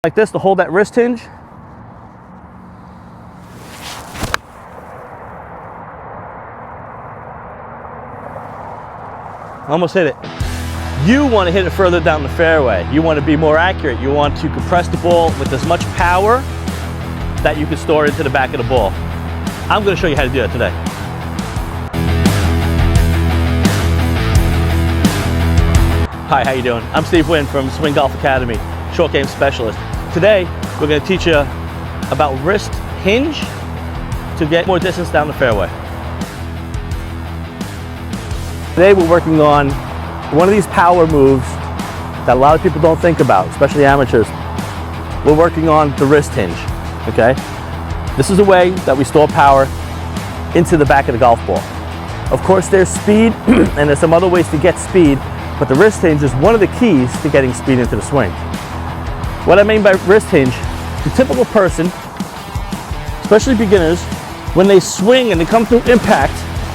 like this to hold that wrist hinge. Almost hit it. You want to hit it further down the fairway. You want to be more accurate. You want to compress the ball with as much power that you can store into the back of the ball. I'm going to show you how to do that today. Hi, how you doing? I'm Steve Wynn from Swing Golf Academy, short game specialist. Today, we're going to teach you about wrist hinge to get more distance down the fairway. Today, we're working on one of these power moves that a lot of people don't think about, especially amateurs. We're working on the wrist hinge, okay? This is a way that we store power into the back of the golf ball. Of course, there's speed, and there's some other ways to get speed, but the wrist hinge is one of the keys to getting speed into the swing. What I mean by wrist hinge, the typical person, especially beginners, when they swing and they come through impact,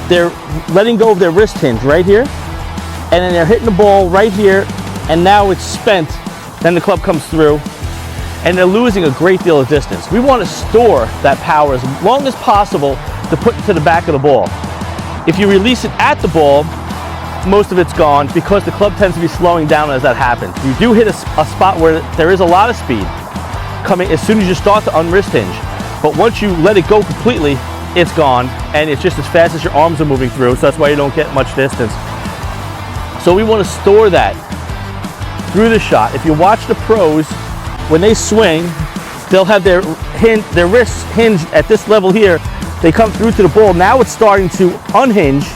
they're letting go of their wrist hinge right here, and then they're hitting the ball right here, and now it's spent. Then the club comes through, and they're losing a great deal of distance. We want to store that power as long as possible to put into the back of the ball. If you release it at the ball, most of it's gone because the club tends to be slowing down as that happens. You do hit a spot where there is a lot of speed coming as soon as you start to unwrist hinge. But once you let it go completely, it's gone, and it's just as fast as your arms are moving through, so that's why you don't get much distance. So we want to store that through the shot. If you watch the pros, when they swing, they'll have their wrist hinged at this level here. They come through to the ball. Now it's starting to unhinge,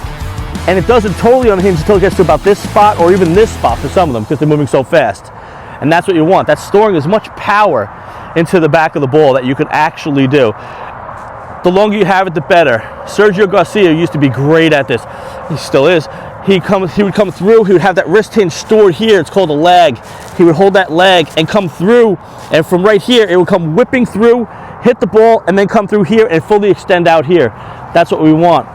and it doesn't totally unhinge until it gets to about this spot or even this spot for some of them because they're moving so fast. And that's what you want. That's storing as much power into the back of the ball that you can actually do. The longer you have it, the better. Sergio Garcia used to be great at this. He still is. He would come through, he would have that wrist hinge stored here. It's called a lag. He would hold that lag and come through, and from right here, it would come whipping through, hit the ball, and then come through here and fully extend out here. That's what we want.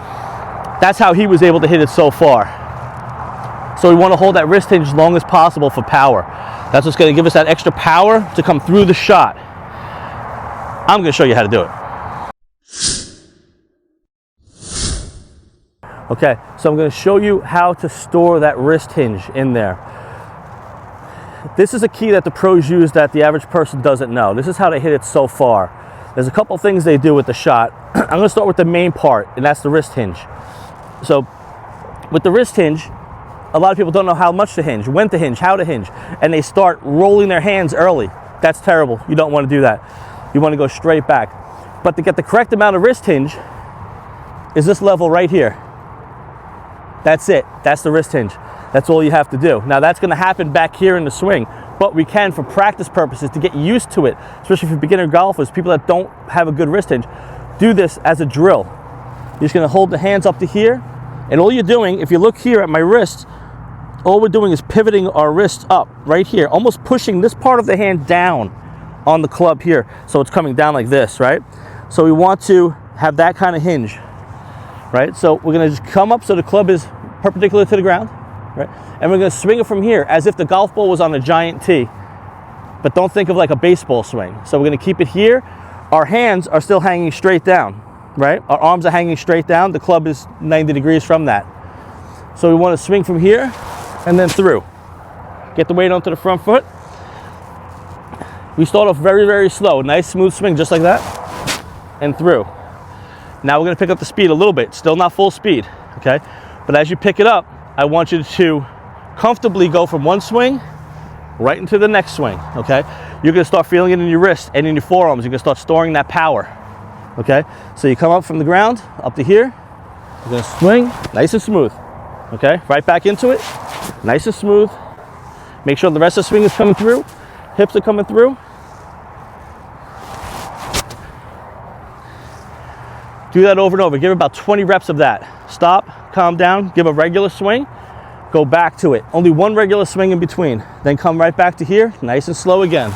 That's how he was able to hit it so far. So we want to hold that wrist hinge as long as possible for power. That's what's going to give us that extra power to come through the shot. I'm going to show you how to do it. Okay, so I'm going to show you how to store that wrist hinge in there. This is a key that the pros use that the average person doesn't know. This is how they hit it so far. There's a couple things they do with the shot. I'm going to start with the main part, and that's the wrist hinge. So with the wrist hinge, a lot of people don't know how much to hinge, when to hinge, how to hinge, and they start rolling their hands early. That's terrible. You don't want to do that. You want to go straight back. But to get the correct amount of wrist hinge is this level right here. That's it. That's the wrist hinge. That's all you have to do. Now that's going to happen back here in the swing, but we can, for practice purposes, to get used to it, especially for beginner golfers, people that don't have a good wrist hinge, do this as a drill. You're just going to hold the hands up to here, and all you're doing, if you look here at my wrist, all we're doing is pivoting our wrist up right here, almost pushing this part of the hand down on the club here, so it's coming down like this, right? So we want to have that kind of hinge. Right, so we're going to just come up so the club is perpendicular to the ground, right? And we're going to swing it from here as if the golf ball was on a giant tee. But don't think of like a baseball swing. So we're going to keep it here. Our hands are still hanging straight down, right? Our arms are hanging straight down. The club is 90 degrees from that. So we want to swing from here and then through. Get the weight onto the front foot. We start off very, very slow. Nice, smooth swing just like that. And through. Now we're going to pick up the speed a little bit, still not full speed, okay? But as you pick it up, I want you to comfortably go from one swing right into the next swing, okay? You're going to start feeling it in your wrist and in your forearms. You're going to start storing that power, okay? So you come up from the ground, up to here. You're going to swing, nice and smooth, okay? Right back into it, nice and smooth. Make sure the rest of the swing is coming through. Hips are coming through. Do that over and over. Give about 20 reps of that. Stop, calm down, give a regular swing, go back to it. Only one regular swing in between. Then come right back to here, nice and slow again.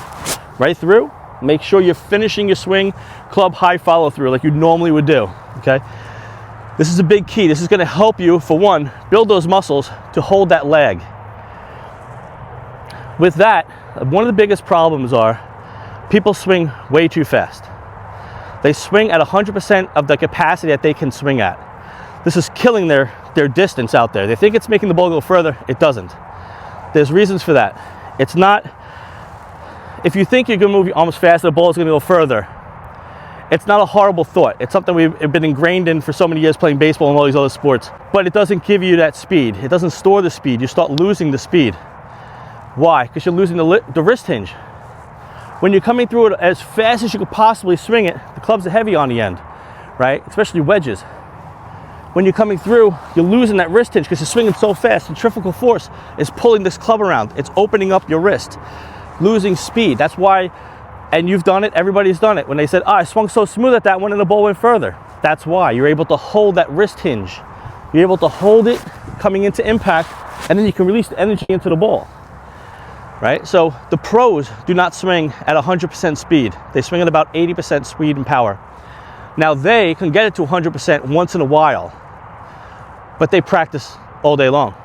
Right through. Make sure you're finishing your swing, club high follow through like you normally would do, okay? This is a big key. This is going to help you, for one, build those muscles to hold that lag. With that, one of the biggest problems are People swing way too fast. They swing at 100% of the capacity that they can swing at. This is killing their distance out there. They think it's making the ball go further. It doesn't. There's reasons for that. It's not, if you think you're going to move your arms faster, the ball is going to go further. It's not a horrible thought. It's something we've been ingrained in for so many years playing baseball and all these other sports. But it doesn't give you that speed. It doesn't store the speed. You start losing the speed. Why? Because you're losing the wrist hinge. When you're coming through it as fast as you could possibly swing it, the clubs are heavy on the end, right? Especially wedges. When you're coming through, you're losing that wrist hinge because you're swinging so fast. Centrifugal force is pulling this club around. It's opening up your wrist, losing speed. That's why, and you've done it, everybody's done it. When they said, I swung so smooth at that one and the ball went further. That's why. You're able to hold that wrist hinge. You're able to hold it coming into impact, and then you can release the energy into the ball. Right? So the pros do not swing at 100% speed. They swing at about 80% speed and power. Now they can get it to 100% once in a while, but they practice all day long,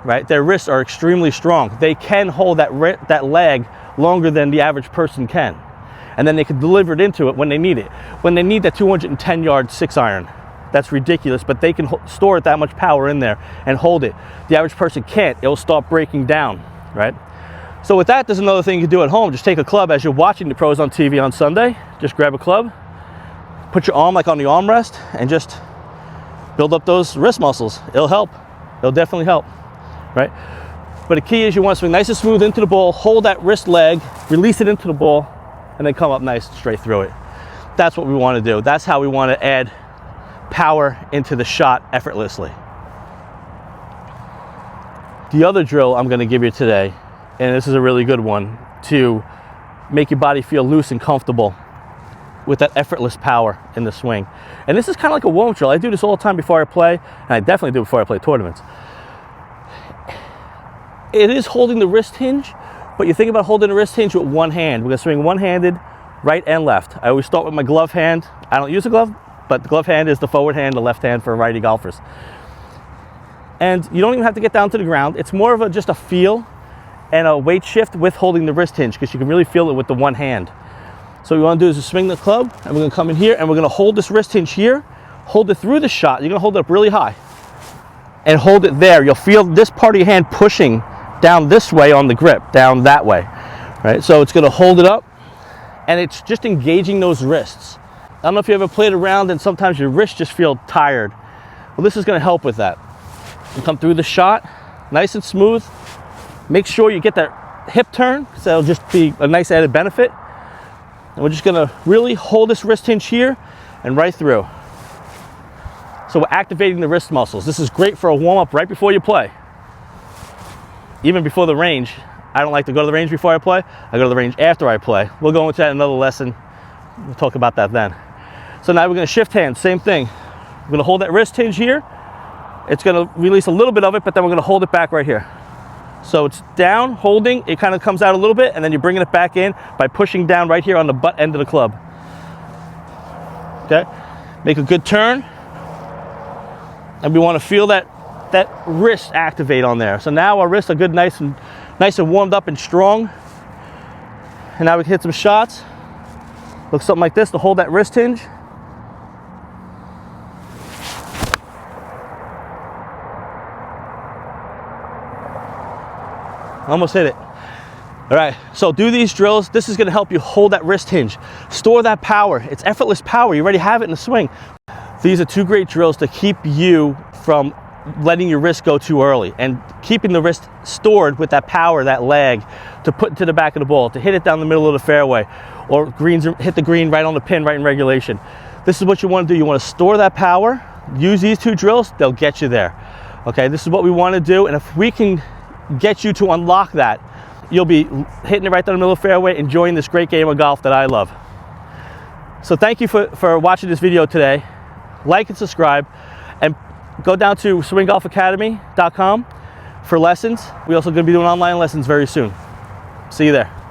right? Their wrists are extremely strong. They can hold that leg longer than the average person can. And then they can deliver it into it when they need it. When they need that 210-yard 6-iron, that's ridiculous, but they can store it that much power in there and hold it. The average person can't. It'll start breaking down, right? So with that, there's another thing you can do at home. Just take a club as you're watching the pros on TV on Sunday. Just grab a club, put your arm like on the armrest, and just build up those wrist muscles. It'll help. It'll definitely help, right? But the key is you want to swing nice and smooth into the ball, hold that wrist leg, release it into the ball, and then come up nice and straight through it. That's what we want to do. That's how we want to add power into the shot effortlessly. The other drill I'm going to give you today, and this is a really good one, to make your body feel loose and comfortable with that effortless power in the swing. And this is kind of like a warm-up drill. I do this all the time before I play, and I definitely do it before I play tournaments. It is holding the wrist hinge, but you think about holding the wrist hinge with one hand. We're going to swing one-handed, right and left. I always start with my glove hand. I don't use a glove, but the glove hand is the forward hand, the left hand for righty golfers. And you don't even have to get down to the ground. It's more of just a feel and a weight shift with holding the wrist hinge, because you can really feel it with the one hand. So what you want to do is just swing the club, and we're going to come in here, and we're going to hold this wrist hinge here, hold it through the shot. You're going to hold it up really high and hold it there. You'll feel this part of your hand pushing down this way on the grip, down that way, right? So it's going to hold it up, and it's just engaging those wrists. I don't know if you ever played around and sometimes your wrists just feel tired. Well, this is going to help with that. You come through the shot, nice and smooth. Make sure you get that hip turn, so that'll just be a nice added benefit. And we're just going to really hold this wrist hinge here and right through. So we're activating the wrist muscles. This is great for a warm-up right before you play. Even before the range. I don't like to go to the range before I play. I go to the range after I play. We'll go into that in another lesson. We'll talk about that then. So now we're going to shift hands, same thing. We're going to hold that wrist hinge here. It's going to release a little bit of it, but then we're going to hold it back right here. So it's down, holding, it kind of comes out a little bit, and then you're bringing it back in by pushing down right here on the butt end of the club. Okay? Make a good turn. And we want to feel that wrist activate on there. So now our wrists are good, nice and warmed up and strong. And now we can hit some shots. Look something like this to hold that wrist hinge. Almost hit it. All right, so do these drills. This is going to help you hold that wrist hinge. Store that power. It's effortless power. You already have it in the swing. These are two great drills to keep you from letting your wrist go too early and keeping the wrist stored with that power, that lag, to put into the back of the ball, to hit it down the middle of the fairway, or hit the green right on the pin, right in regulation. This is what you want to do. You want to store that power. Use these two drills. They'll get you there. Okay, this is what we want to do. And if we can get you to unlock that, you'll be hitting it right down the middle of the fairway, enjoying this great game of golf that I love. So thank you for watching this video today. Like and subscribe, and go down to swinggolfacademy.com for lessons. We're also going to be doing online lessons very soon. See you there.